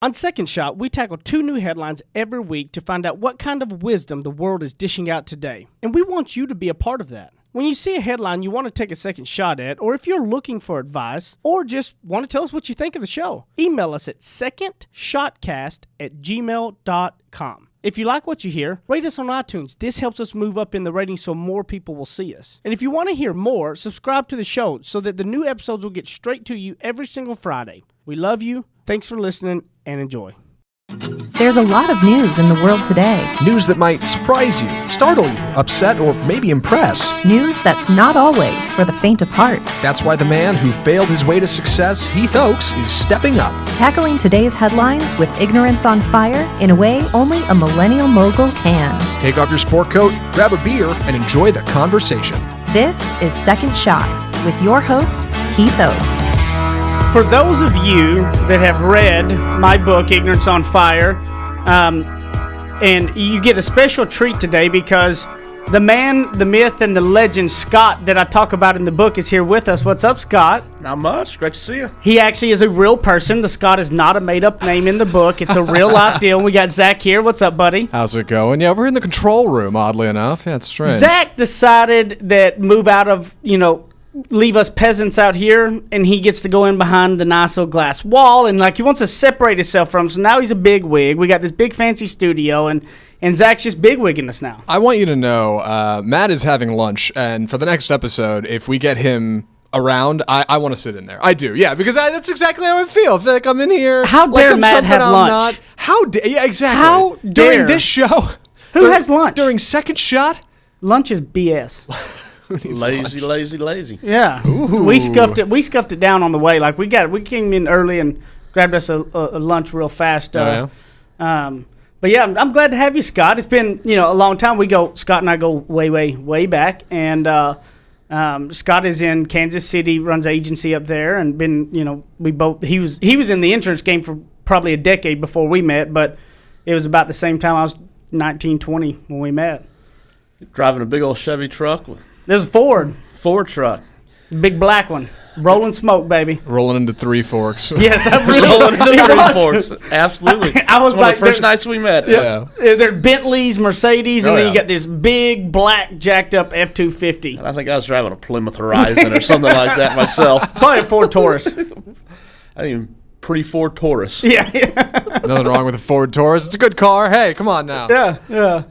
On Second Shot, we tackle 2 new headlines every week to find out what kind of wisdom the world is dishing out today. And we want you to be a part of that. When you see a headline you want to take a second shot at, or if you're looking for advice, or just want to tell us what you think of the show, email us at secondshotcast@gmail.com. If you like what you hear, rate us on iTunes. This helps us move up in the ratings so more people will see us. And if you want to hear more, subscribe to the show so that the new episodes will get straight to you every single Friday. We love you. Thanks for listening, and enjoy. There's a lot of news in the world today. News that might surprise you, startle you, upset, or maybe impress. News that's not always for the faint of heart. That's why the man who failed his way to success, Heath Oaks, is stepping up. Tackling today's headlines with ignorance on fire in a way only a millennial mogul can. Take off your sport coat, grab a beer, and enjoy the conversation. This is Second Shot with your host, Heath Oaks. For those of you that have read my book, Ignorance on Fire, and you get a special treat today because the man, the myth, and the legend, Scott, that I talk about in the book is here with us. What's up, Scott? Not much. Great to see you. He actually is a real person. The Scott is not a made-up name in the book. It's a real-life deal. We got Zach here. What's up, buddy? How's it going? Yeah, we're in the control room, oddly enough. Yeah, it's strange. Zach decided that move out of, leave us peasants out here, and he gets to go in behind the nice little glass wall, and he wants to separate himself from us. So now he's a big wig. We got this big fancy studio, and Zach's just big wigging us now. I want you to know, Matt is having lunch, and for the next episode, if we get him around, I want to sit in there. I do, yeah, because that's exactly how I feel. I feel like I'm in here. How dare I'm Matt have lunch? How dare? Yeah, exactly. How dare? During this show. Who has lunch? During Second Shot? Lunch is BS. Lazy. Yeah. Ooh. We scuffed it down on the way. We came in early and grabbed us a lunch real fast. Yeah. But yeah, I'm glad to have you, Scott. It's been a long time. Scott and I go way back, and Scott is in Kansas City, runs an agency up there, and been he was in the insurance game for probably a decade before we met, but it was about the same time I was 19, 20 when we met. Driving a big old Chevy truck. There's a Ford truck. big black one, rolling smoke, baby. Rolling into Three Forks. Yes, I'm Rolling into Three Forks. Absolutely. I was one of the first nights we met. Yeah. They're Bentleys, Mercedes, and Oh, then yeah. you got this big black jacked up F-250. And I think I was driving a Plymouth Horizon or something like that myself. Probably a Ford Taurus. I mean, pretty Ford Taurus. Yeah. Nothing wrong with a Ford Taurus. It's a good car. Hey, come on now. Yeah.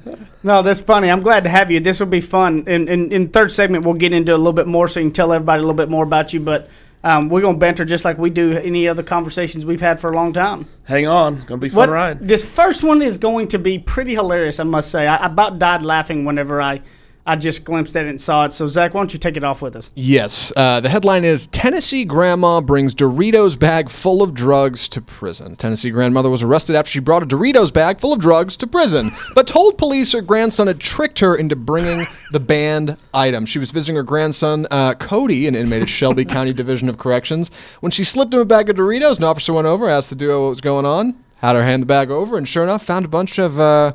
No, that's funny. I'm glad to have you. This will be fun. In third segment, we'll get into a little bit more so you can tell everybody a little bit more about you. But we're going to banter just like we do any other conversations we've had for a long time. Hang on. Going to be a fun ride. This first one is going to be pretty hilarious, I must say. I about died laughing whenever I just glimpsed at it and saw it. So, Zach, why don't you take it off with us? Yes. The headline is, Tennessee grandma brings Doritos bag full of drugs to prison. Tennessee grandmother was arrested after she brought a Doritos bag full of drugs to prison, but told police her grandson had tricked her into bringing the banned item. She was visiting her grandson, Cody, an inmate at Shelby County Division of Corrections. When she slipped him a bag of Doritos, an officer went over, asked the duo what was going on, had her hand the bag over, and sure enough, found a bunch of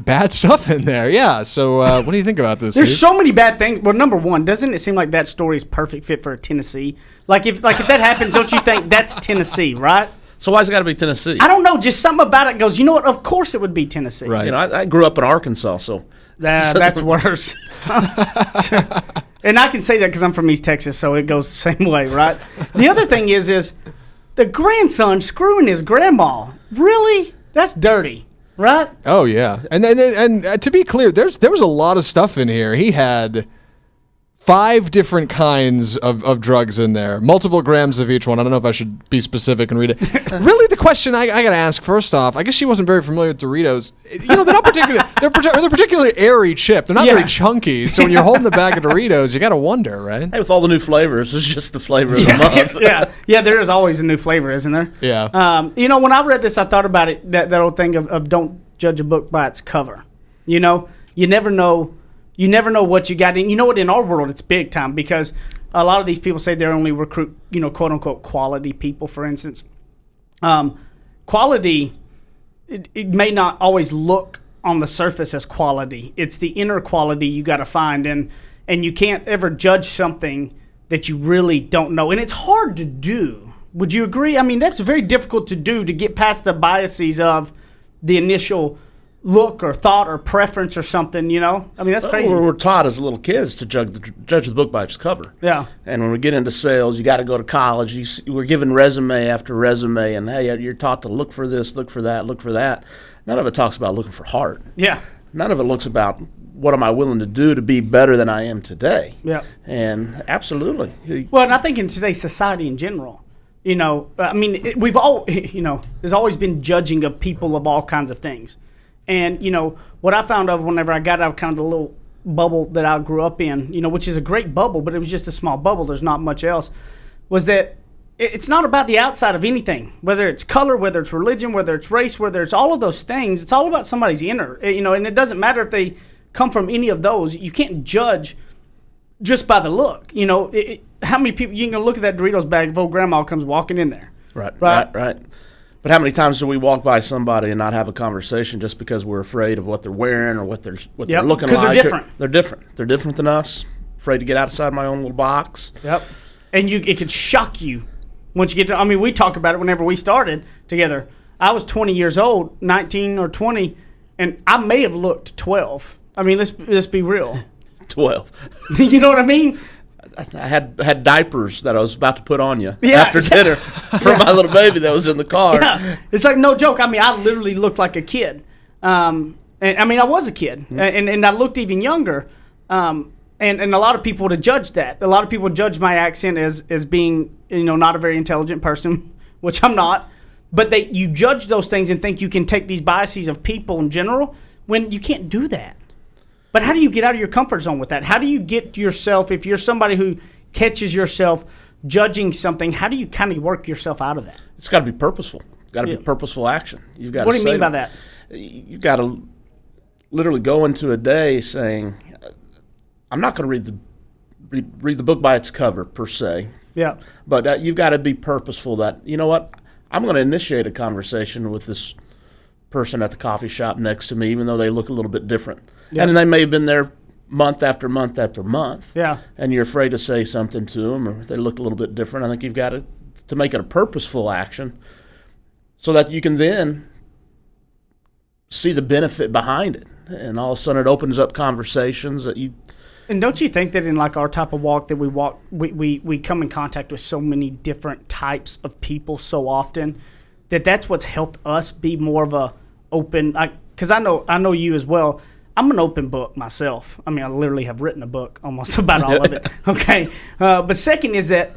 bad stuff in there. Yeah. So what do you think about this? There's Steve? so many bad things. Well, number one, doesn't it seem like that story is perfect fit for Tennessee? If that happens, don't you think that's Tennessee, right? So why's it got to be Tennessee? I don't know. Just something about it goes, you know what? Of course it would be Tennessee. Right. You know, I grew up in Arkansas, so. That's worse. And I can say that because I'm from East Texas, so it goes the same way, right? The other thing is the grandson screwing his grandma. Really? That's dirty. Right? Oh yeah, and to be clear, there was a lot of stuff in here. He had 5 different kinds of drugs in there, multiple grams of each one. I don't know if I should be specific and read it. Really, the question I got to ask first off, I guess she wasn't very familiar with Doritos. You know, they're not particularly they're particularly airy chip. They're not very chunky. So when you're holding the bag of Doritos, you got to wonder, right? Hey, with all the new flavors, it's just the flavor of the month. Yeah. There is always a new flavor, isn't there? Yeah. When I read this, I thought about it. That old thing of don't judge a book by its cover. You never know. You never know what you got. And you know what? In our world, it's big time because a lot of these people say they only recruit, quote unquote, quality people, for instance. Quality, it may not always look on the surface as quality. It's the inner quality you got to find. And you can't ever judge something that you really don't know. And it's hard to do Would you agree? I mean, that's very difficult to do, to get past the biases of the initial look or thought or preference or something, you know? I mean, that's crazy. We're taught as little kids to judge the book by its cover. Yeah. And when we get into sales, you got to go to college. We're given resume after resume, and hey, you're taught to look for this, look for that, look for that. None of it talks about looking for heart. Yeah. None of it looks about what am I willing to do to be better than I am today. Yeah. And absolutely. Well, and I think in today's society in general, you know, I mean, we've all, you know, there's always been judging of people of all kinds of things. And, you know, what I found out whenever I got out of kind of the little bubble that I grew up in, you know, which is a great bubble, but it was just a small bubble, there's not much else, was that it's not about the outside of anything, whether it's color, whether it's religion, whether it's race, whether it's all of those things. It's all about somebody's inner, you know, and it doesn't matter if they come from any of those. You can't judge just by the look. You know, how many people, you can look at that Doritos bag if old grandma comes walking in there. Right. But how many times do we walk by somebody and not have a conversation just because we're afraid of what they're wearing or what they're looking like? Because they're different. They're different. They're different than us. Afraid to get outside my own little box. Yep. And it could shock you once you get to, I mean, we talk about it whenever we started together. I was 20 years old, 19 or 20, and I may have looked 12. I mean, let's be real. 12. You know what I mean? I had diapers that I was about to put on you Yeah. after dinner from my little baby that was in the car. Yeah. It's like no joke. I mean, I literally looked like a kid. And I mean, I was a kid, and I looked even younger. And a lot of people would have judged that. A lot of people would judge my accent as being, you know, not a very intelligent person, which I'm not. But you judge those things and think you can take these biases of people in general when you can't do that. But how do you get out of your comfort zone with that? How do you get yourself, if you're somebody who catches yourself judging something, how do you kind of work yourself out of that? It's got to be purposeful. Got to be purposeful action. You've got. What do you mean by that? You've got to literally go into a day saying, "I'm not going to read the book by its cover per se." Yeah. But you've got to be purposeful. That, you know what, I'm going to initiate a conversation with this person at the coffee shop next to me, even though they look a little bit different. Yeah. And they may have been there month after month after month. Yeah. And you're afraid to say something to them, or they look a little bit different. I think you've got to make it a purposeful action so that you can then see the benefit behind it. And all of a sudden it opens up conversations that you... And don't you think that in like our type of walk that we come in contact with so many different types of people so often, that's what's helped us be more of a open, because I know you as well. I'm an open book myself. I mean, I literally have written a book almost about all of it. Okay. But second is that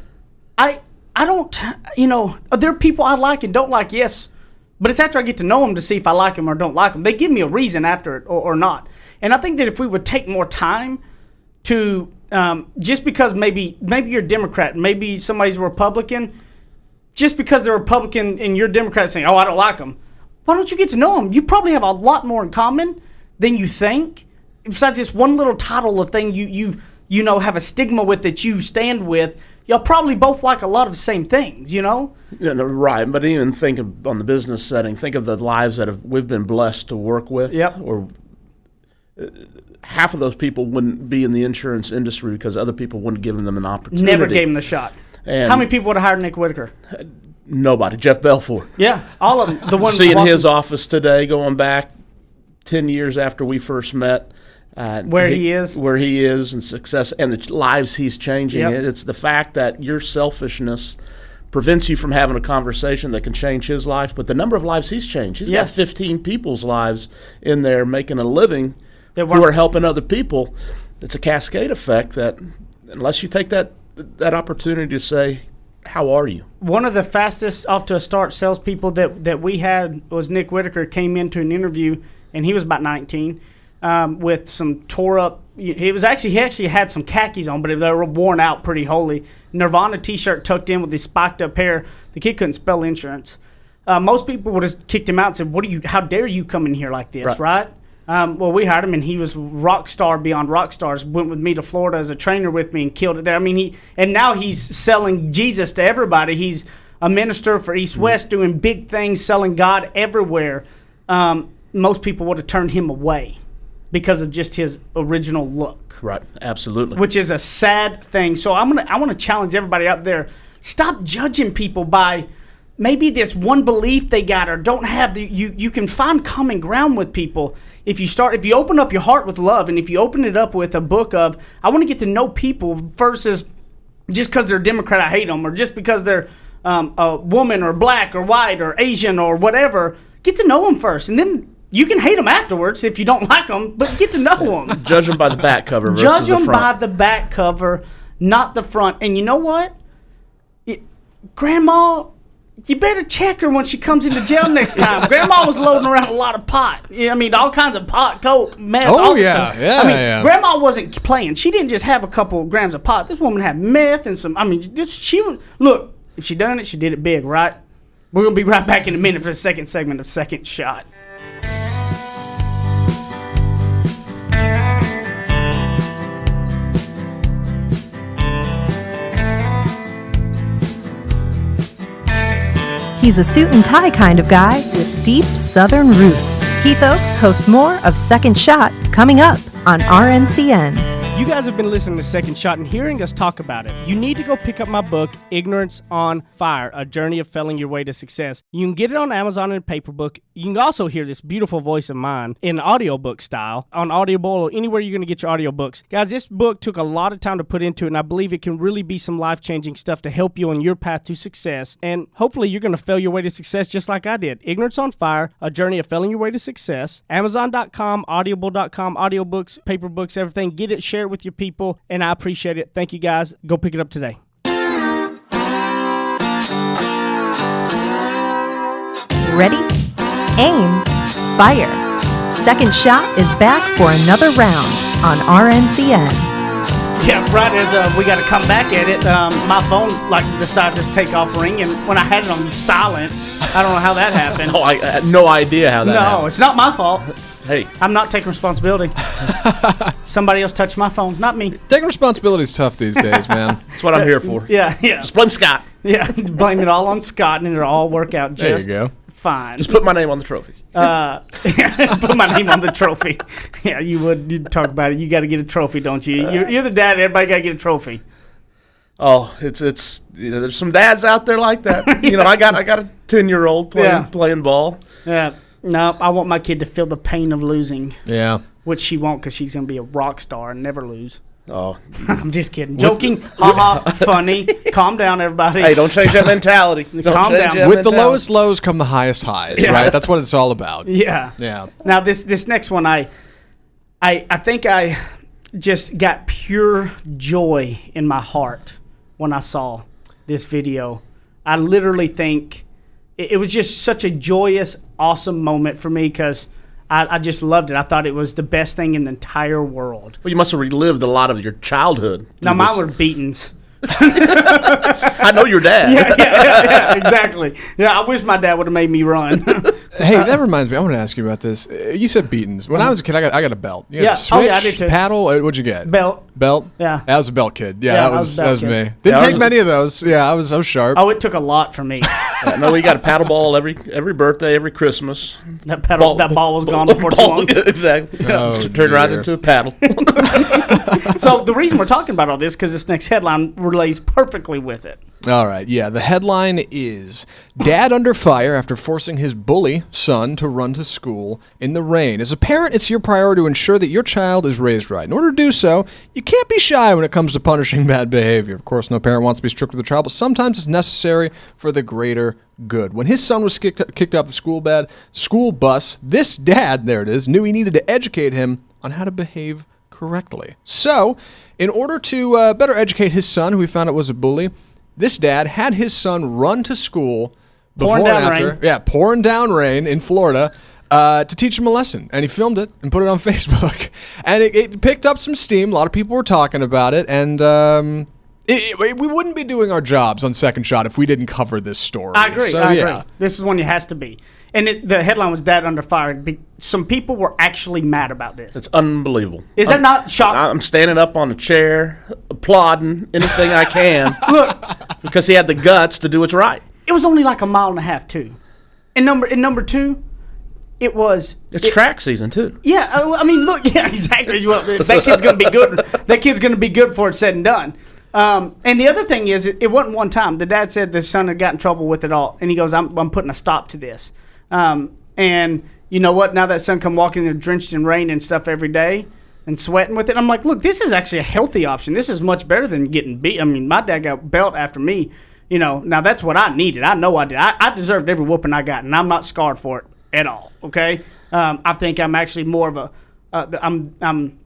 I don't, you know, there are people I like and don't like, yes, but it's after I get to know them to see if I like them or don't like them. They give me a reason after it or not. And I think that if we would take more time to, just because maybe you're a Democrat, maybe somebody's a Republican, just because they're Republican and you're Democrat saying, oh, I don't like them, why don't you get to know them? You probably have a lot more in common than you think. Besides this one little title of thing you know have a stigma with that you stand with, y'all probably both like a lot of the same things, you know? Yeah, no, right, but even think of, on the business setting, think of the lives that we've been blessed to work with. Yep. Or half of those people wouldn't be in the insurance industry because other people wouldn't give them an opportunity. Never gave him the shot. And how many people would have hired Nick Whitaker? Nobody. Jeff Belfort. Yeah, all of them. The one seeing his office today, going back 10 years after we first met, where he is, and success, and the lives he's changing. Yep. It's the fact that your selfishness prevents you from having a conversation that can change his life. But the number of lives he's changed, he's got 15 people's lives in there making a living who are helping other people. It's a cascade effect that unless you take that opportunity to say, how are you? One of the fastest off to a start salespeople that we had was Nick Whitaker. Came into an interview, and he was about 19, with some tore up. He actually had some khakis on, but they were worn out pretty wholly. Nirvana T-shirt tucked in with his spiked up hair. The kid couldn't spell insurance. Most people would have kicked him out and said, how dare you come in here like this, right? Well, we hired him, and he was rock star beyond rock stars. Went with me to Florida as a trainer with me and killed it there. I mean, now he's selling Jesus to everybody. He's a minister for East West, doing big things, selling God everywhere. Most people would have turned him away because of just his original look. Right, absolutely. Which is a sad thing. So I want to challenge everybody out there. stop judging people by maybe this one belief they got or don't have. You can find common ground with people if you open up your heart with love, and if you open it up with a book of, I want to get to know people versus just because they're Democrat, I hate them, or just because they're a woman or black or white or Asian or whatever. Get to know them first, and then you can hate them afterwards if you don't like them, but get to know them. Judge them by the back cover versus Judge the them front. by the back cover, not the front. And you know what? Grandma, you better check her when she comes into jail next time. Grandma was loading around a lot of pot. I mean, all kinds of pot, coke, meth. Oh, all this yeah, stuff. yeah, I mean, yeah. Grandma wasn't playing. She didn't just have a couple of grams of pot. This woman had meth and some. I mean, look. If she done it, she did it big, right? We're gonna be right back in a minute for the second segment of Second Shot. He's a suit and tie kind of guy with deep Southern roots. Heath Oaks hosts more of Second Shot coming up on RNCN. You guys have been listening to Second Shot and hearing us talk about it. You need to go pick up my book, Ignorance on Fire, A Journey of Failing Your Way to Success. You can get it on Amazon in a paper book. You can also hear this beautiful voice of mine in audiobook style on Audible or anywhere you're going to get your audiobooks. Guys, this book took a lot of time to put into it, and I believe it can really be some life-changing stuff to help you on your path to success. And hopefully you're going to fail your way to success just like I did. Ignorance on Fire, A Journey of Failing Your Way to Success. Amazon.com, Audible.com, audiobooks, paper books, everything. Get it, share it with your people, and I appreciate it. Thank you, guys. Go pick it up today. Ready? Aim. Fire. Second Shot is back for another round on RNCN. Yeah, right as we got to come back at it, my phone decides to take off ringing when I had it on silent. I don't know how that happened. I had no idea how that happened. No, it's not my fault. Hey, I'm not taking responsibility. Somebody else touched my phone, not me. Taking responsibility is tough these days, man. that's what I'm here for. Yeah. Just blame Scott. Yeah, blame it all on Scott, and it'll all work out There just you go. fine. Just put my name on the trophy. Put my name on the trophy. Yeah, you'd talk about it. You got to get a trophy, don't you? You're the dad. Everybody got to get a trophy. Oh, it's there's some dads out there like that. I got a 10-year-old playing ball. Yeah. No, I want my kid to feel the pain of losing, Yeah. which she won't because she's going to be a rock star and never lose. Oh, I'm just kidding. Joking. Ha-ha. Funny. Calm down, everybody. hey, don't change that mentality. Don't Calm change down. that With the mentality. lowest lows come the highest highs, Yeah. right? That's what it's all about. Yeah. Yeah. Now, this next one, I think I just got pure joy in my heart when I saw this video. I literally think it was just such a joyous, awesome moment for me because I just loved it. I thought it was the best thing in the entire world. Well, you must have relived a lot of your childhood. Now, through mine this. were beatings. I know your dad. Yeah, exactly. Yeah, I wish my dad would have made me run. Hey, that reminds me. I want to ask you about this. You said beatings. When I was a kid, I got a belt. You had Yeah. a switch, Oh, yeah, I did too. paddle. What'd you get? Belt. Belt? Yeah. I was a belt kid. Yeah, Yeah, that I was was a belt me. kid. Didn't Yeah, I take was- many of those. Yeah, I was sharp. Oh, it took a lot for me. No, we got a paddle ball every birthday, every Christmas. That ball was gone before too long. Exactly. Oh, Turned right dear. into a paddle. So the reason we're talking about all this because this next headline relates perfectly with it. All right, yeah. The headline is Dad Under Fire After Forcing His Bully Son to Run to School in the Rain. As a parent, it's your priority to ensure that your child is raised right. In order to do so, you can't be shy when it comes to punishing bad behavior. Of course, no parent wants to be strict with their child, but sometimes it's necessary for the greater good. When his son was kicked off the school bus, this dad, there it is, knew he needed to educate him on how to behave correctly. So, in order to better educate his son, who he found out was a bully, this dad had his son run to school before Pouring and down after. rain. Yeah, pouring down rain in Florida to teach him a lesson. And he filmed it and put it on Facebook. And it picked up some steam. A lot of people were talking about it. And we wouldn't be doing our jobs on Second Shot if we didn't cover this story. I agree. So, I yeah. agree. This is one you has to be. And the headline was Dad Under Fire. Some people were actually mad about this. It's unbelievable. Is that not shocking? I'm standing up on a chair, applauding anything I can. Look, because he had the guts to do what's right. it was only like a mile and a half too. And number two, it was. It's track season too. Yeah, I mean, look, yeah, exactly. Well, that kid's gonna be good. That kid's gonna be good before it's said and done. And the other thing is, it wasn't one time. The dad said the son had got in trouble with it all, and he goes, "I'm putting a stop to this." And you know what? Now that son come walking there drenched in rain and stuff every day and sweating with it, I'm like, look, this is actually a healthy option. This is much better than getting beat. I mean, my dad got belt after me. You know, now that's what I needed. I know I did. I deserved every whooping I got, and I'm not scarred for it at all. Okay, I think I'm actually more of a I'm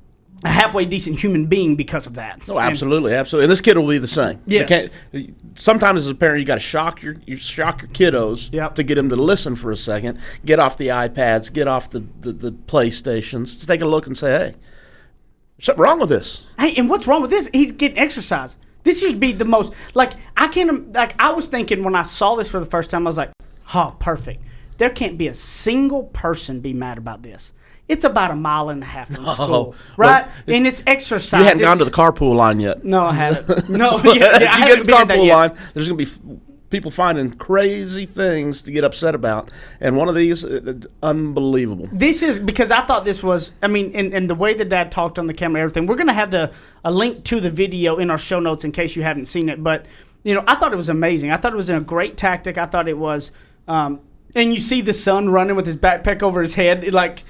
a halfway decent human being because of that. Oh, absolutely, absolutely. And this kid will be the same. Yes. Sometimes as a parent, you got to shock your kiddos to get them to listen for a second, get off the iPads, get off the PlayStations, to take a look and say, hey, there's something wrong with this. Hey, and what's wrong with this? He's getting exercise. This should be the most, I was thinking when I saw this for the first time, I was like, oh, perfect. There can't be a single person be mad about this. It's about 1.5 miles from school, right? Well, and it's exercise. You hadn't gone to the carpool line yet. No, I haven't. No, you get to the carpool line, there's going to be people finding crazy things to get upset about. And one of these, unbelievable. This is because I thought this was, and the way the dad talked on the camera and everything, we're going to have a link to the video in our show notes in case you haven't seen it. But, I thought it was amazing. I thought it was a great tactic. I thought it was, and you see the son running with his backpack over his head, like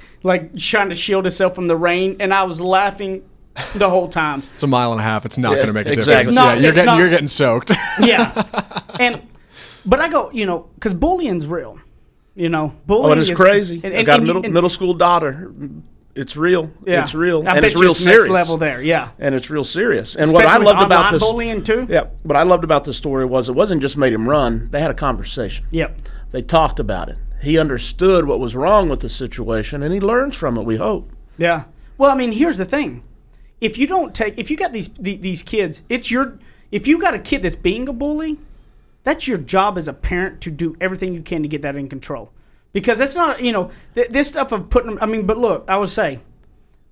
trying to shield himself from the rain. And I was laughing the whole time. It's 1.5 miles. It's not going to make a exactly. difference. You're getting soaked. Yeah. But I go, because bullying's real. Bullying and it's crazy. And, I got a middle school daughter. It's real. Yeah. It's real. I and bet it's you real it's serious. Next level there, yeah. And it's real serious. And Especially what I with loved about this bullying too. Yeah. What I loved about this story was it wasn't just made him run. They had a conversation. Yep. They talked about it. He understood what was wrong with the situation, and he learns from it, we hope. Yeah. Well, here's the thing. If you got these kids, if you got a kid that's being a bully, that's your job as a parent to do everything you can to get that in control. Because that's not, this stuff of putting them, but look, I would say,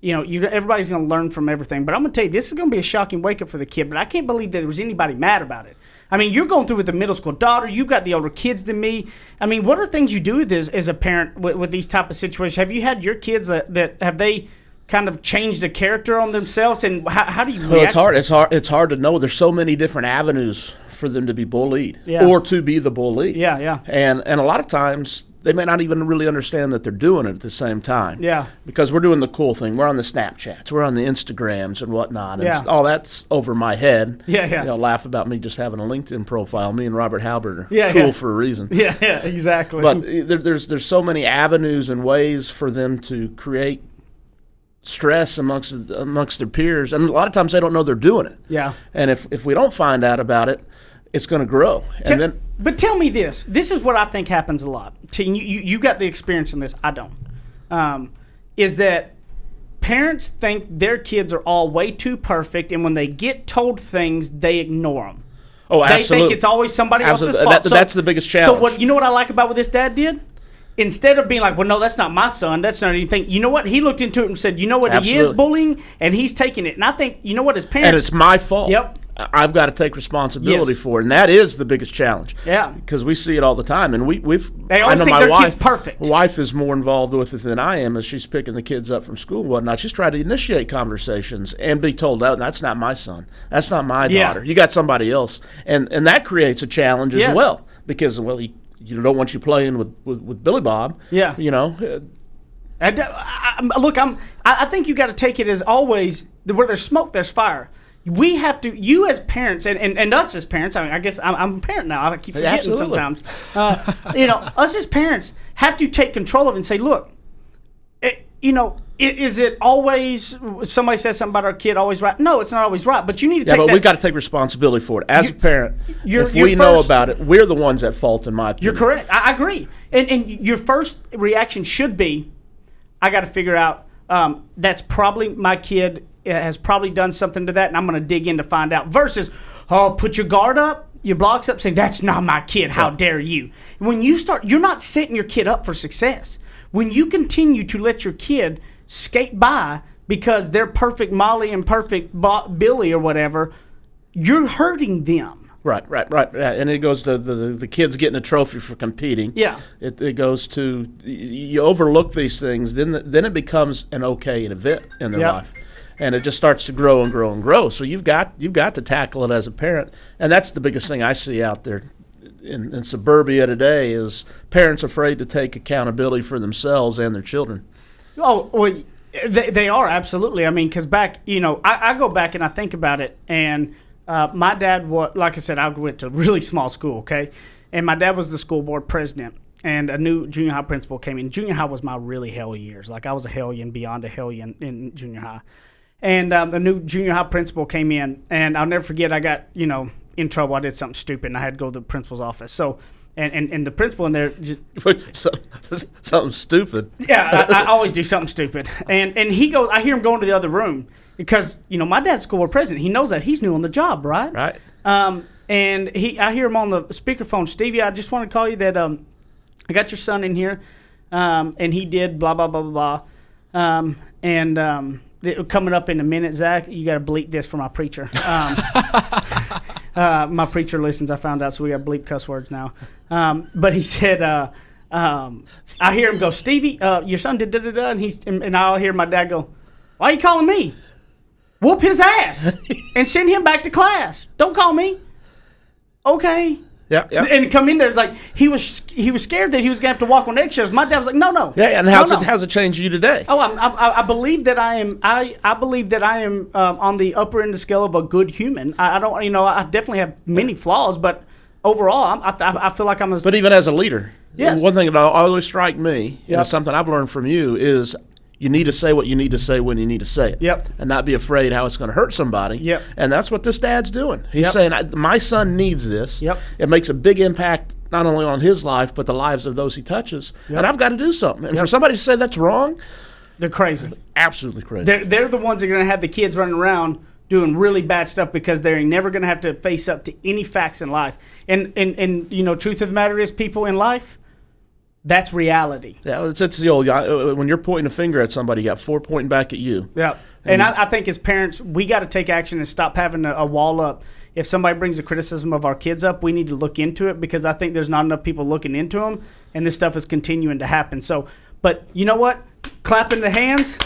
everybody's going to learn from everything. But I'm going to tell you, this is going to be a shocking wake-up for the kid. But I can't believe that there was anybody mad about it. You're going through with the middle school daughter. You've got the older kids than me. What are things you do with this as a parent with these type of situations? Have you had your kids that have they kind of changed the character on themselves? And how do you react? Well, it's hard to know. There's so many different avenues for them to be bullied or to be the bully. Yeah. And a lot of times they may not even really understand that they're doing it at the same time. Yeah. Because we're doing the cool thing. We're on the Snapchats. We're on the Instagrams and whatnot. And Yeah. all that's over my head. Yeah. Laugh about me just having a LinkedIn profile. Me and Robert Halbert are Yeah, cool yeah. for a reason. Yeah, exactly. But there's so many avenues and ways for them to create stress amongst their peers. And a lot of times they don't know they're doing it. Yeah. And if we don't find out about it, it's going to grow. But tell me this. This is what I think happens a lot. You got the experience in this. I don't. Is that parents think their kids are all way too perfect, and when they get told things, they ignore them. Oh, absolutely. They think it's always somebody else's Absolutely. fault. That's the biggest challenge. So what I like about what this dad did? Instead of being like, well, no, that's not my son, that's not anything. You know what? He looked into it and said, you know what? He is Absolutely. bullying, and he's taking it. And I think, you know what? As parents, And it's my fault. Yep. I've got to take responsibility Yes. for it, and that is the biggest challenge. Yeah. Because we see it all the time, and They always think their kid's perfect. My wife is more involved with it than I am, as she's picking the kids up from school and whatnot. She's trying to initiate conversations and be told, "Oh, that's not my son. That's not my daughter. You got somebody else," and that creates a challenge Yes. as well because you don't want you playing with Billy Bob. Yeah. And, Look, I think you got to take it as always, where there's smoke, there's fire. We have to, you as parents, and us as parents, I guess I'm a parent now, I keep forgetting Absolutely. sometimes. Us as parents have to take control of it and say, look, is it always, somebody says something about our kid always right? No, it's not always right, but you need to take but that. we've got to take responsibility for it. As a parent, you're if we know first- about it, we're the ones at fault, in my opinion. You're correct. I agree. And your first reaction should be, I got to figure out, that's probably my kid has probably done something to that, and I'm going to dig in to find out. Versus, put your guard up, your blocks up, saying, that's not my kid, how dare you. When you start, you're not setting your kid up for success. When you continue to let your kid skate by because they're perfect Molly and perfect Billy or whatever, you're hurting them. Right. And it goes to the kids getting a trophy for competing. Yeah. It goes to, you overlook these things, then it becomes an okay event in their Yep. life. and it just starts to grow and grow and grow. So you've got to tackle it as a parent, and that's the biggest thing I see out there in suburbia today is parents afraid to take accountability for themselves and their children. Oh, well, they are, absolutely. I mean, because back, I go back and I think about it, and my dad was, like I said, I went to a really small school, okay? And my dad was the school board president, and a new junior high principal came in. Junior high was my really hell years. Like, I was a hellion beyond a hellion in junior high. And the new junior high principal came in, and I'll never forget, I got, in trouble. I did something stupid, and I had to go to the principal's office. So, and the principal in there just... Something stupid. Yeah, I always do something stupid. And he goes, I hear him go into the other room because, my dad's school board president. He knows that. He's new on the job, right? Right. And I hear him on the speakerphone, Stevie, I just want to call you that I got your son in here, and he did blah, blah, blah, blah, blah. Coming up in a minute, Zach, you got to bleep this for my preacher. My preacher listens, I found out, so we got to bleep cuss words now. But he said, I hear him go, Stevie, your son did da-da-da, and I'll hear my dad go, why are you calling me? Whoop his ass and send him back to class. Don't call me. Okay. Yeah. And come in there, it's like he was scared that he was gonna have to walk on eggshells. My dad was like, no. Yeah, and how's it changed you today? Oh, I believe that I am. I believe that I am on the upper end of the scale of a good human. I don't. I definitely have many flaws, but overall, I feel like I'm. But even as a leader, yes. One thing that always strike me, Yep. and something I've learned from you is. You need to say what you need to say when you need to say it. Yep. And not be afraid how it's going to hurt somebody. Yep. And that's what this dad's doing. He's saying, my son needs this. Yep. It makes a big impact not only on his life, but the lives of those he touches. Yep. And I've got to do something. And for somebody to say that's wrong, they're crazy. absolutely crazy. They're the ones that are going to have the kids running around doing really bad stuff because they're never going to have to face up to any facts in life. And truth of the matter is, people in life, that's reality. Yeah, it's the old, when you're pointing a finger at somebody, you got 4 pointing back at you. Yeah. And I think as parents, we got to take action and stop having a wall up. If somebody brings a criticism of our kids up, we need to look into it because I think there's not enough people looking into them, and this stuff is continuing to happen. So, but you know what? Clapping the hands.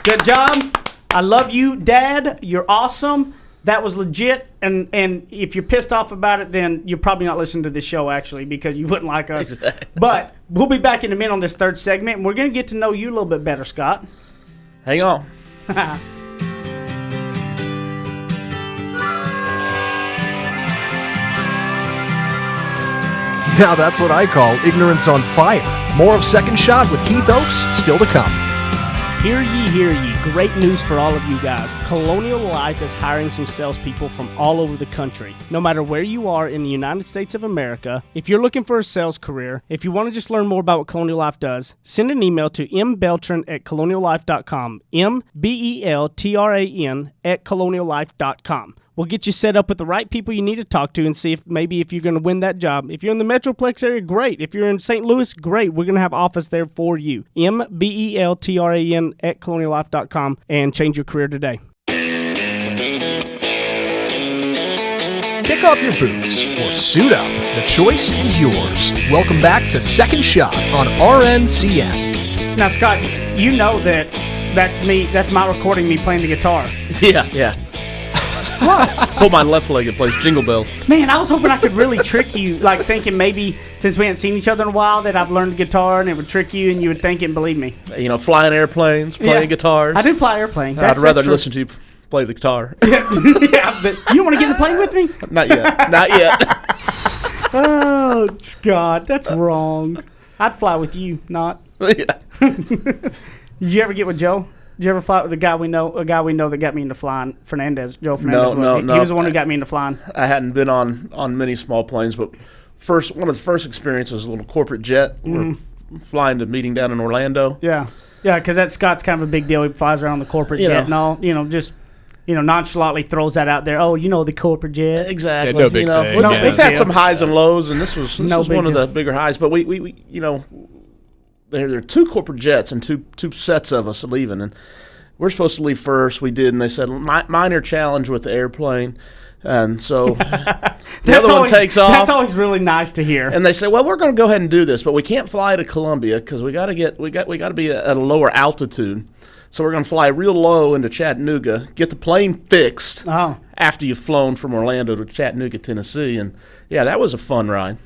Good job. I love you, Dad. You're awesome. That was legit, and if you're pissed off about it, then you're probably not listening to this show, actually, because you wouldn't like us. Exactly. But we'll be back in a minute on this third segment, and we're going to get to know you a little bit better, Scott. Hang on. Now that's what I call ignorance on fire. More of Second Shot with Keith Oakes still to come. Hear ye, great news for all of you guys. Colonial Life is hiring some salespeople from all over the country. No matter where you are in the United States of America, if you're looking for a sales career, if you want to just learn more about what Colonial Life does, send an email to mbeltran@coloniallife.com, mbeltran@coloniallife.com. We'll get you set up with the right people you need to talk to and see if you're going to win that job. If you're in the Metroplex area, great. If you're in St. Louis, great. We're going to have office there for you. mbeltran@coloniallife.com and change your career today. Kick off your boots or suit up. The choice is yours. Welcome back to Second Shot on RNCN. Now, Scott, you know that's me. That's my recording me playing the guitar. Yeah. Pull my left leg and plays Jingle Bells. Man, I was hoping I could really trick you, like thinking maybe since we hadn't seen each other in a while that I've learned the guitar and it would trick you and you would think it and believe me. Flying airplanes, playing guitars. I do fly airplane. I'd rather listen to you play the guitar. Yeah, but you don't want to get in the plane with me? Not yet. Oh, Scott, that's wrong. I'd fly with you, not. Yeah. Did you ever get with Joe? Did you ever fly with a guy we know that got me into flying? Fernandez, Joe Fernandez. No. He was the one who got me into flying. I hadn't been on many small planes, but one of the first experiences was a little corporate jet. We're flying to a meeting down in Orlando. Yeah, because that Scott's kind of a big deal. He flies around the corporate jet and all. Just nonchalantly throws that out there. Oh, the corporate jet. Exactly. Yeah, no big thing. We've had some highs and lows, and this was No big one of deal. the bigger highs. But there are two corporate jets and two sets of us leaving, and we're supposed to leave first. We did, and they said minor challenge with the airplane. And so the other one takes off. That's always really nice to hear. And they say, "Well, we're going to go ahead and do this, but we can't fly to Columbia because we got to be at a lower altitude. So we're going to fly real low into Chattanooga, get the plane fixed after you've flown from Orlando to Chattanooga, Tennessee." And yeah, that was a fun ride.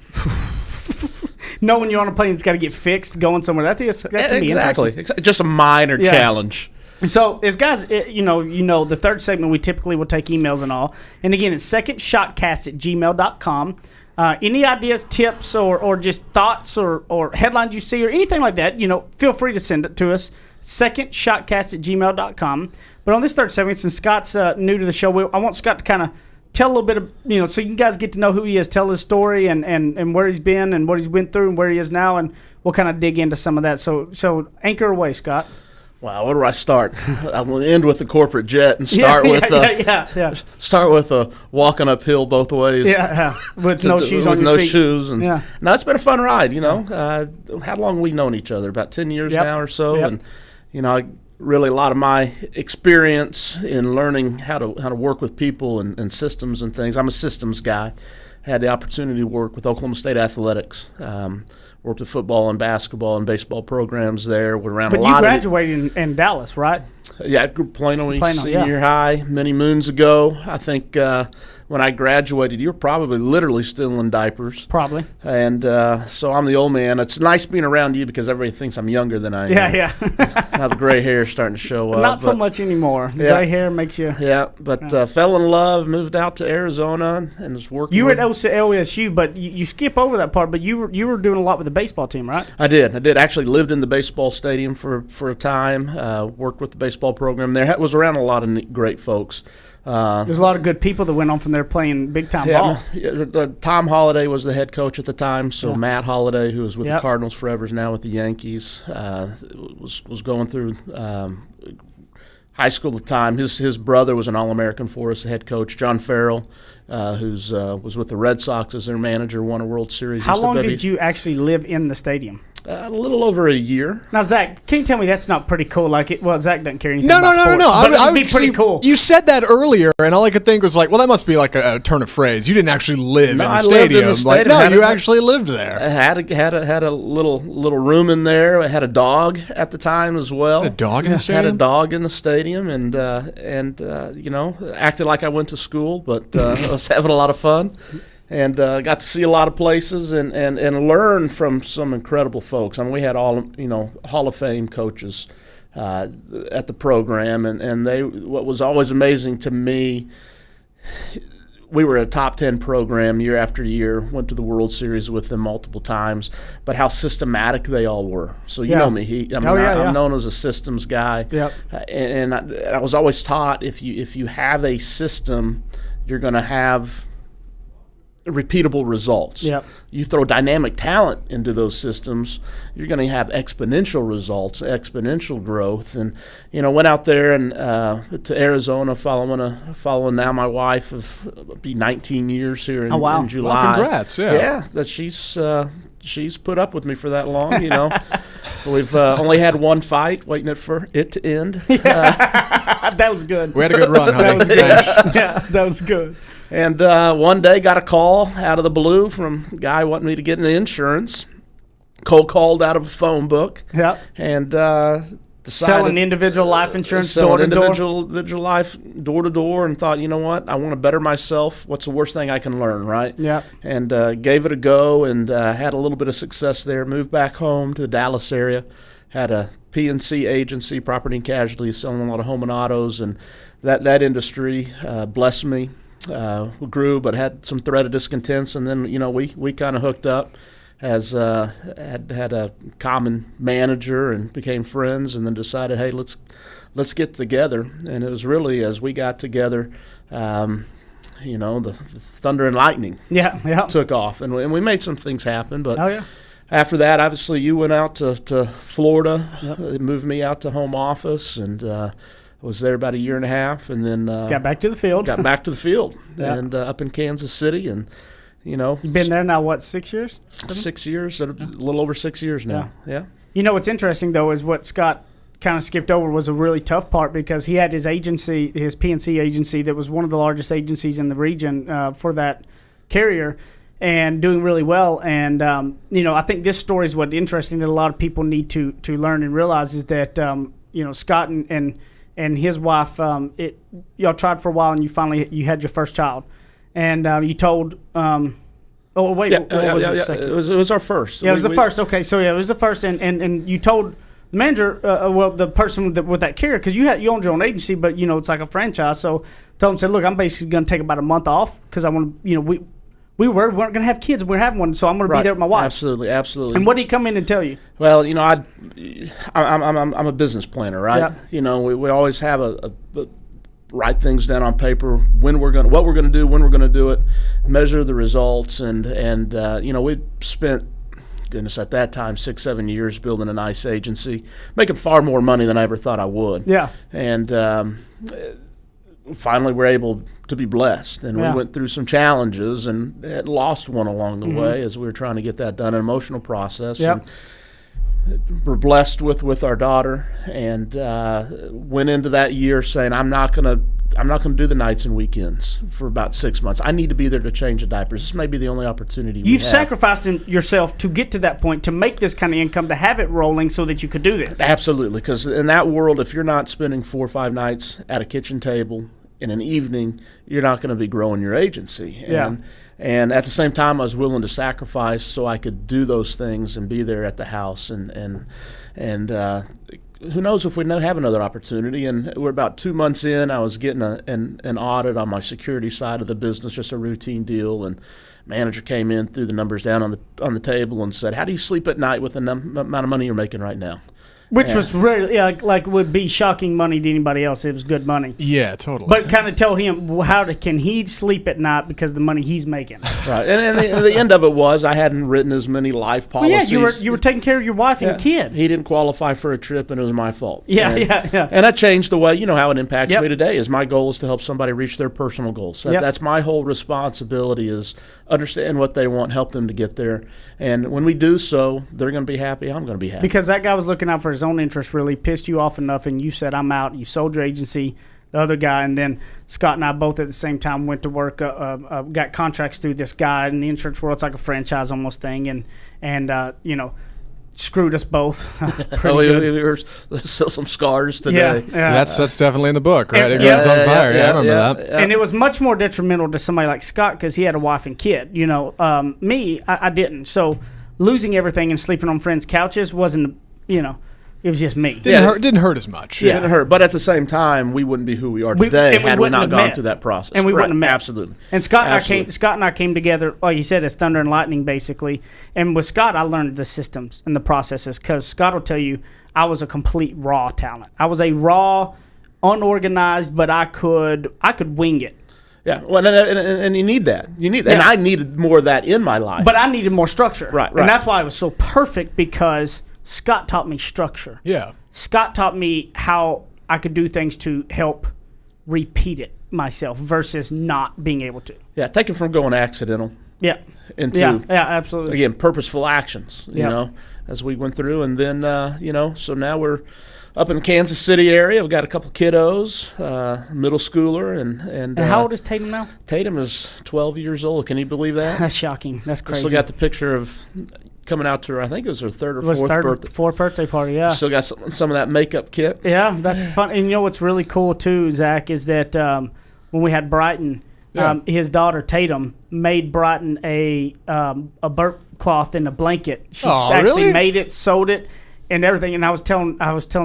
Knowing you're on a plane that's got to get fixed going somewhere, that can be interesting. Just a minor challenge. So, as guys, you know, the third segment, we typically will take emails and all. And again, it's secondshotcast@gmail.com. Any ideas, tips, or just thoughts or headlines you see or anything like that, feel free to send it to us. Secondshotcast@gmail.com. But on this third segment, since Scott's new to the show, I want Scott to kind of tell a little bit of, so you guys get to know who he is, tell his story and where he's been and what he's went through and where he is now, and we'll kind of dig into some of that. So anchor away, Scott. Wow, where do I start? I'm going to end with the corporate jet and start with walking uphill both ways. With no shoes on your feet. With no shoes. And no, it's been a fun ride, How long have we known each other? About 10 years now or so. Yep. And, really a lot of my experience in learning how to work with people and systems and things. I'm a systems guy. Had the opportunity to work with Oklahoma State Athletics. Worked with football and basketball and baseball programs there. We're around but a lot. But you graduated in Dallas, right? Yeah, I grew up Plano Senior High many moons ago. I think when I graduated, you were probably literally still in diapers. Probably. And so I'm the old man. It's nice being around you because everybody thinks I'm younger than I am. Yeah. Now the gray hair is starting to show up. Not so much anymore. The gray hair makes you. Yeah, but fell in love, moved out to Arizona, and was working. You were at LSU, but you skip over that part. But you were doing a lot with the baseball team, right? I did. Actually lived in the baseball stadium for a time. Worked with the baseball program there. Was around a lot of great folks. There's a lot of good people that went on from there playing big-time ball. Tom Holliday was the head coach at the time, so Matt Holliday, who was with the Cardinals forever, is now with the Yankees, was going through high school at the time. His brother was an All-American for us, the head coach, John Farrell, who's was with the Red Sox as their manager, won a World Series. How long did you actually live in the stadium? A little over a year. Now, Zach, can you tell me that's not pretty cool? Zach doesn't care anything No. about sports. But it would be pretty cool. You said that earlier, and all I could think was like, well, that must be like a turn of phrase. You didn't actually live in the stadium. You actually lived there. I had a little room in there. I had a dog at the time as well. A dog in the stadium? Had a dog in the stadium, and acted like I went to school, but I was having a lot of fun. And got to see a lot of places and learn from some incredible folks. I mean, we had all Hall of Fame coaches at the program, and what was always amazing to me, we were a top 10 program year after year, went to the World Series with them multiple times, but how systematic they all were. So you know me, I'm known as a systems guy. Yep. And I was always taught if you have a system, you're going to have repeatable results. Yep. You throw dynamic talent into those systems, you're going to have exponential results, exponential growth. And went out there and to Arizona, following now my wife of be 19 years here in July. Well, congrats! That she's put up with me for that long. We've only had one fight, waiting for it to end. That was good. We had a good run, honey. That was good. That was good. And one day got a call out of the blue from a guy wanting me to get an insurance. Cold called out of a phone book. Yeah. And selling individual life insurance door to door. Individual life door to door, and thought, you know what? I want to better myself. What's the worst thing I can learn, right? Yeah. And gave it a go, and had a little bit of success there. Moved back home to the Dallas area. Had a PNC agency, property and casualty, selling a lot of home and autos, and that industry blessed me. We grew, but had some thread of discontents, and then we kind of hooked up as had a common manager and became friends, and then decided, hey, let's get together. And it was really as we got together, the thunder and lightning took off, and we made some things happen. But after that, obviously, you went out to Florida. It moved me out to home office, and was there about a year and a half, and then got back to the field. And up in Kansas City, and you've been there now. What, 6 years? 6 years, a little over 6 years now. Yeah. What's interesting though is what Scott kind of skipped over was a really tough part, because he had his agency, his PNC agency, that was one of the largest agencies in the region for that carrier, and doing really well. And I think this story is what's interesting that a lot of people need to learn and realize, is that Scott and his wife, y'all tried for a while, and you had your first child, and you told. What was the second? It was our first. Yeah, it was the first. Okay, so it was the first, and you told the manager, the person with that carrier, because you owned your own agency, but it's like a franchise. So told him, said, look, I'm basically going to take about a month off, because I want to, we weren't going to have kids, we're having one, so I'm going to be there with my wife. Absolutely. And what did he come in and tell you? Well, I'm a business planner, right? Yeah. We always have a write things down on paper, what we're going to do, when we're going to do it, measure the results, and we spent, goodness, at that time 6-7 years building a nice agency, making far more money than I ever thought I would. Yeah. And finally we're able to be blessed, and we went through some challenges and had lost one along the way as we were trying to get that done, an emotional process. Yep. And we're blessed with our daughter, and went into that year saying, I'm not gonna do the nights and weekends for about 6 months. I need to be there to change the diapers. This may be the only opportunity we have. You've sacrificed yourself to get to that point, to make this kind of income, to have it rolling so that you could do this. Absolutely, because in that world, if you're not spending 4 or 5 nights at a kitchen table in an evening, you're not going to be growing your agency. And at the same time, I was willing to sacrifice so I could do those things and be there at the house. And who knows if we'd have another opportunity. And we're about 2 months in. I was getting an audit on my security side of the business, just a routine deal. And manager came in, threw the numbers down on the table, and said, "How do you sleep at night with the amount of money you're making right now?" Which was really, like would be shocking money to anybody else. It was good money. Yeah, totally. But kind of tell him can he sleep at night because of the money he's making. Right. And the end of it was I hadn't written as many life policies. Well, yeah, you were taking care of your wife and kid. He didn't qualify for a trip, and it was my fault. Yeah. And that changed the way, how it impacts me today. Is my goal is to help somebody reach their personal goals. That's my whole responsibility, is understand what they want, help them to get there. And when we do so, they're going to be happy. I'm going to be happy. Because that guy was looking out for his own interest, really pissed you off enough, and you said, I'm out. You sold your agency, the other guy, and then Scott and I both at the same time went to work, got contracts through this guy in the insurance world. It's like a franchise almost thing, and screwed us both. We were still some scars today. Yeah. That's definitely in the book, right? And, It goes on fire. I remember that. And it was much more detrimental to somebody like Scott because he had a wife and kid. Me, I didn't. So losing everything and sleeping on friends' couches wasn't, it was just me. Didn't hurt as much. It didn't hurt, but at the same time, we wouldn't be who we are today had we not gone through that process. And we wouldn't have met. Absolutely. And Scott and I came together, like you said, as thunder and lightning, basically. And with Scott, I learned the systems and the processes, because Scott will tell you I was a complete raw talent. I was a raw, unorganized, but I could wing it. Yeah, well, and you need that. And I needed more of that in my life. But I needed more structure. Right. And that's why it was so perfect, because Scott taught me structure. Yeah. Scott taught me how I could do things to help repeat it myself versus not being able to. Yeah, take it from going accidental. Yeah. Into yeah, absolutely. Again, purposeful actions. As we went through, and then so now we're up in the Kansas City area. We've got a couple kiddos, middle schooler, and how old is Tatum now? Tatum is 12 years old. Can you believe that? That's shocking. That's crazy. Still got the picture of coming out to her. I think it was her third or fourth birthday party. Yeah. Still got some of that makeup kit. Yeah, that's fun. And what's really cool too, Zach, is that when we had Brighton, his daughter Tatum made Brighton a burp cloth and a blanket. She actually made it, sewed it, and everything. And I was telling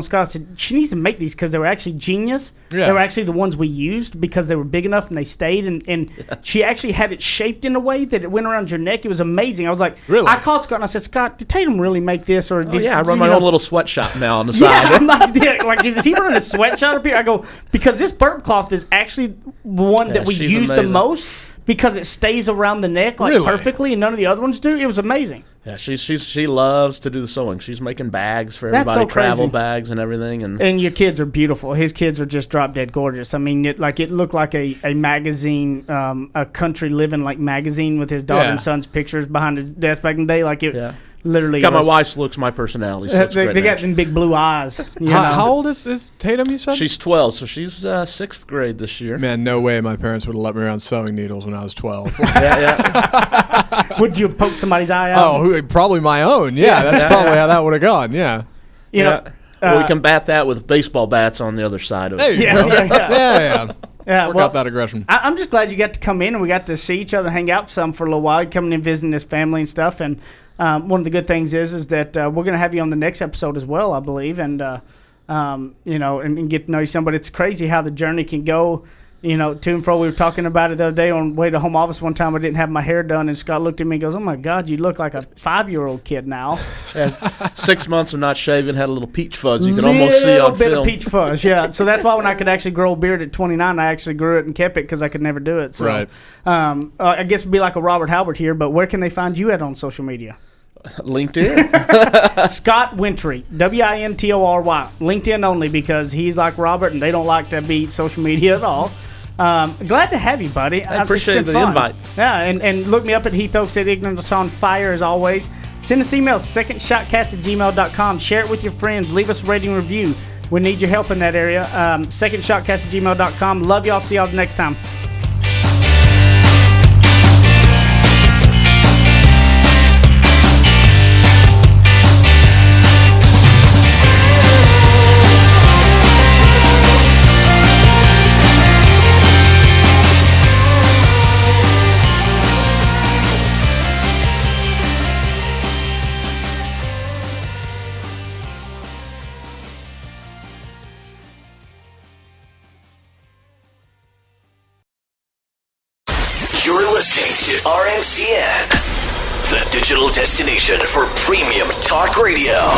Scott, I said, she needs to make these because they were actually genius. Yeah. They were actually the ones we used because they were big enough and they stayed. And she actually had it shaped in a way that it went around your neck. It was amazing. I was like, really? I called Scott and I said, Scott, did Tatum really make this? Or did, I run my own little sweatshop now on the side. Yeah, I'm like, is he running a sweatshop up here? I go, because this burp cloth is actually one that we use the most. Because it stays around the neck perfectly, and none of the other ones do. It was amazing. Yeah, she loves to do the sewing. She's making bags for everybody, so travel bags and everything. And your kids are beautiful. His kids are just drop dead gorgeous. I mean, it looked like a magazine, a country living magazine with his daughter and son's pictures behind his desk back in the day. literally Got my was- wife's looks, my personality. So it's a they great got marriage. them big blue eyes. You know? How old is Tatum, you said? She's 12, so she's 6th grade this year. Man, no way my parents would have let me around sewing needles when I was 12. Would you poke somebody's eye out? Probably my own. Yeah, that's probably how that would have gone. Yeah. You know, Well, we combat that with baseball bats on the other side of it. There you Yeah, go. yeah, yeah. Yeah. yeah, Work well, out that aggression. I'm just glad you got to come in and we got to see each other, hang out some for a little while, coming in visiting this family and stuff. And one of the good things is that we're going to have you on the next episode as well, I believe, and you know, and get to know you some. But it's crazy how the journey can go. You know, to and fro. We were talking about it the other day on the way to home office. One time I didn't have my hair done, and Scott looked at me and goes, "Oh my God, you look like a 5-year-old kid now." And 6 months of not shaving, had a little peach fuzz. You can almost see on bit film. of peach fuzz, yeah. So that's why when I could actually grow a beard at 29, I actually grew it and kept it because I could never do it. So, Right. I guess it'd be like a Robert Halbert here, but where can they find you at on social media? LinkedIn. Scott Wintry, Wintory, LinkedIn only because he's like Robert and they don't like to be social media at all. Glad to have you, buddy. I appreciate It's been the fun. invite. Yeah, and look me up at Heath Oaks at Ignorance on Fire as always. Send us email, secondshotcast@gmail.com. Share it with your friends. Leave us a rating review. We need your help in that area. Secondshotcast@gmail.com. Love y'all. See y'all next time. You're listening to RNCN, the digital destination for premium talk radio.